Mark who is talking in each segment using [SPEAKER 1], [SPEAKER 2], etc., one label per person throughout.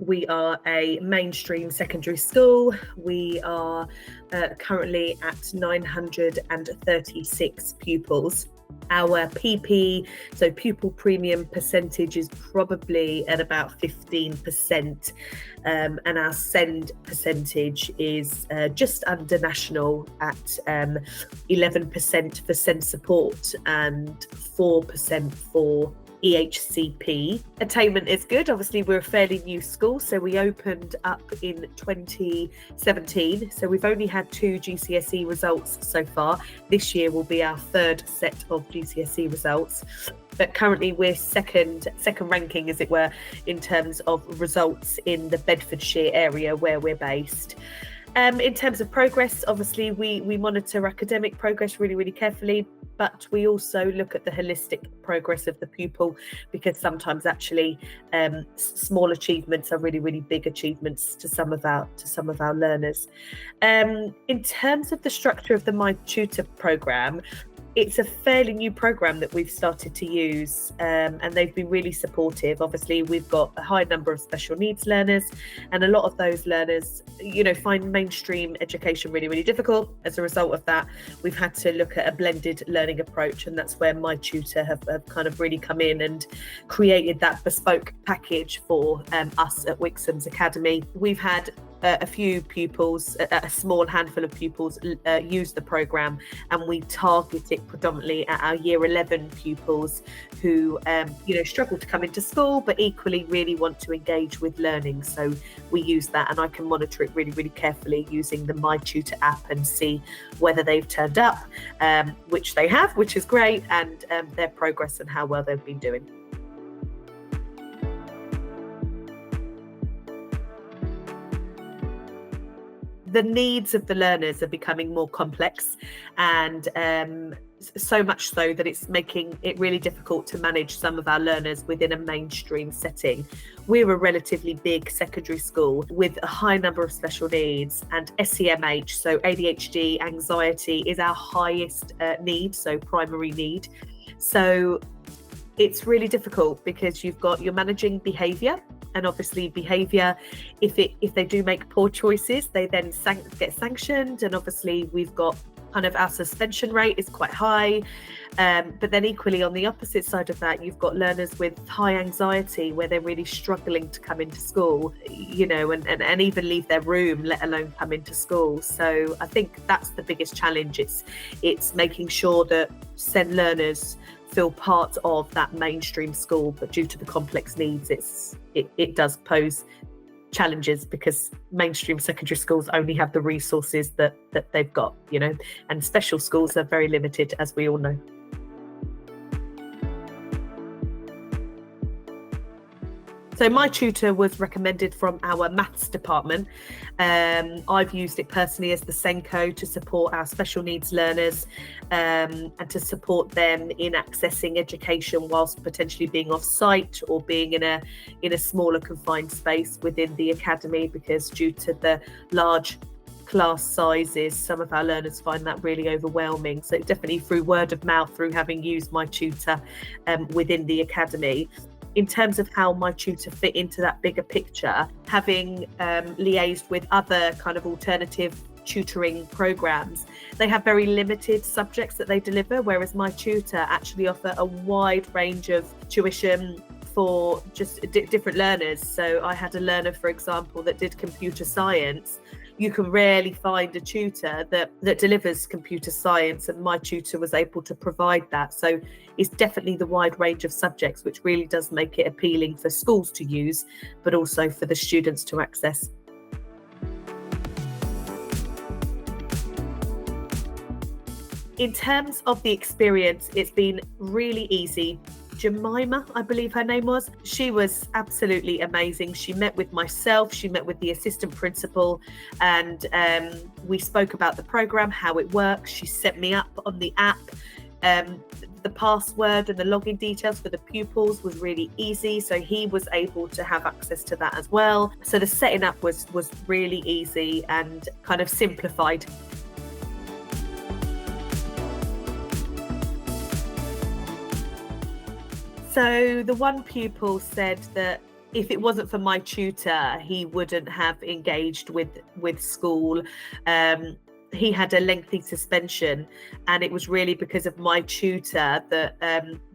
[SPEAKER 1] We are a mainstream secondary school. We are currently at 936 pupils. Our PP, so pupil premium percentage, is probably at about 15%, and our send percentage is just under national at 11% for send support and 4% for EHCP. Attainment is good. Obviously, we're a fairly new school, so we opened up in 2017. So we've only had 2 GCSE results so far. This year will be our 3rd set of GCSE results. But currently we're second ranking, as it were, in terms of results in the Bedfordshire area where we're based. In terms of progress, obviously we monitor academic progress really, really carefully, but we also look at the holistic progress of the pupil, because sometimes actually small achievements are really, really big achievements to some of our learners. In terms of the structure of the MyTutor program, it's a fairly new program that we've started to use, and they've been really supportive. Obviously, we've got a high number of special needs learners, and a lot of those learners, find mainstream education really, really difficult. As a result of that, we've had to look at a blended learning approach, and that's where MyTutor have kind of really come in and created that bespoke package for us at Wixams Academy. We've had a few pupils, a small handful of pupils use the programme, and we target it predominantly at our year 11 pupils who struggle to come into school but equally really want to engage with learning. So we use that, and I can monitor it really, really carefully using the MyTutor app and see whether they've turned up, which they have, which is great, and their progress and how well they've been doing. The needs of the learners are becoming more complex, and so much so that it's making it really difficult to manage some of our learners within a mainstream setting. We're a relatively big secondary school with a high number of special needs, and SEMH, so ADHD, anxiety, is our highest need, so primary need. So it's really difficult because you're managing behaviour. And obviously behaviour, if they do make poor choices, they then get sanctioned. And obviously we've got kind of our suspension rate is quite high. But then equally on the opposite side of that, you've got learners with high anxiety where they're really struggling to come into school, and even leave their room, let alone come into school. So I think that's the biggest challenge. It's making sure that SEND learners feel part of that mainstream school, but due to the complex needs, it does pose challenges because mainstream secondary schools only have the resources that they've got, and special schools are very limited, as we all know. So MyTutor was recommended from our maths department. I've used it personally as the Senko to support our special needs learners and to support them in accessing education whilst potentially being off site or being in a smaller confined space within the academy, because due to the large class sizes, some of our learners find that really overwhelming. So definitely through word of mouth, through having used MyTutor within the academy. In terms of how MyTutor fit into that bigger picture, having liaised with other kind of alternative tutoring programs, they have very limited subjects that they deliver, whereas MyTutor actually offer a wide range of tuition for just different learners. So I had a learner, for example, that did computer science. You can rarely find a tutor that delivers computer science, and MyTutor was able to provide that. So it's definitely the wide range of subjects, which really does make it appealing for schools to use, but also for the students to access. In terms of the experience, it's been really easy. Jemima, I believe her name was. She was absolutely amazing. She met with myself, she met with the assistant principal, and we spoke about the program, how it works. She set me up on the app. The password and the login details for the pupils was really easy, so he was able to have access to that as well. So the setting up was really easy and kind of simplified. So the one pupil said that if it wasn't for my tutor, he wouldn't have engaged with school. He had a lengthy suspension, and it was really because of my tutor that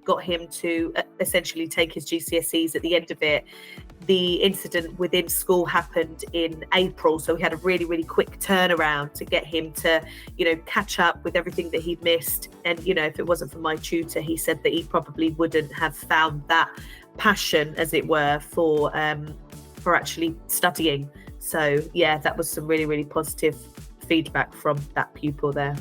[SPEAKER 1] got him to essentially take his GCSEs at the end of it. The incident within school happened in April, so we had a really, really quick turnaround to get him to, catch up with everything that he'd missed. And, if it wasn't for my tutor, he said that he probably wouldn't have found that passion, as it were, for actually studying. So, yeah, that was some really, really positive feedback from that pupil there.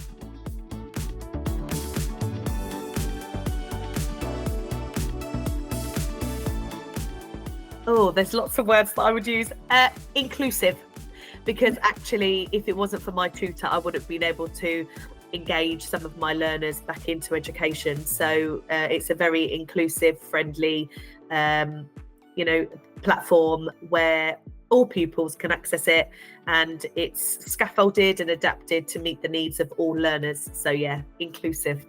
[SPEAKER 1] Oh, there's lots of words that I would use. Inclusive, because actually, if it wasn't for my tutor, I would have been able to engage some of my learners back into education. So it's a very inclusive, friendly, platform where all pupils can access it, and it's scaffolded and adapted to meet the needs of all learners. So yeah, inclusive.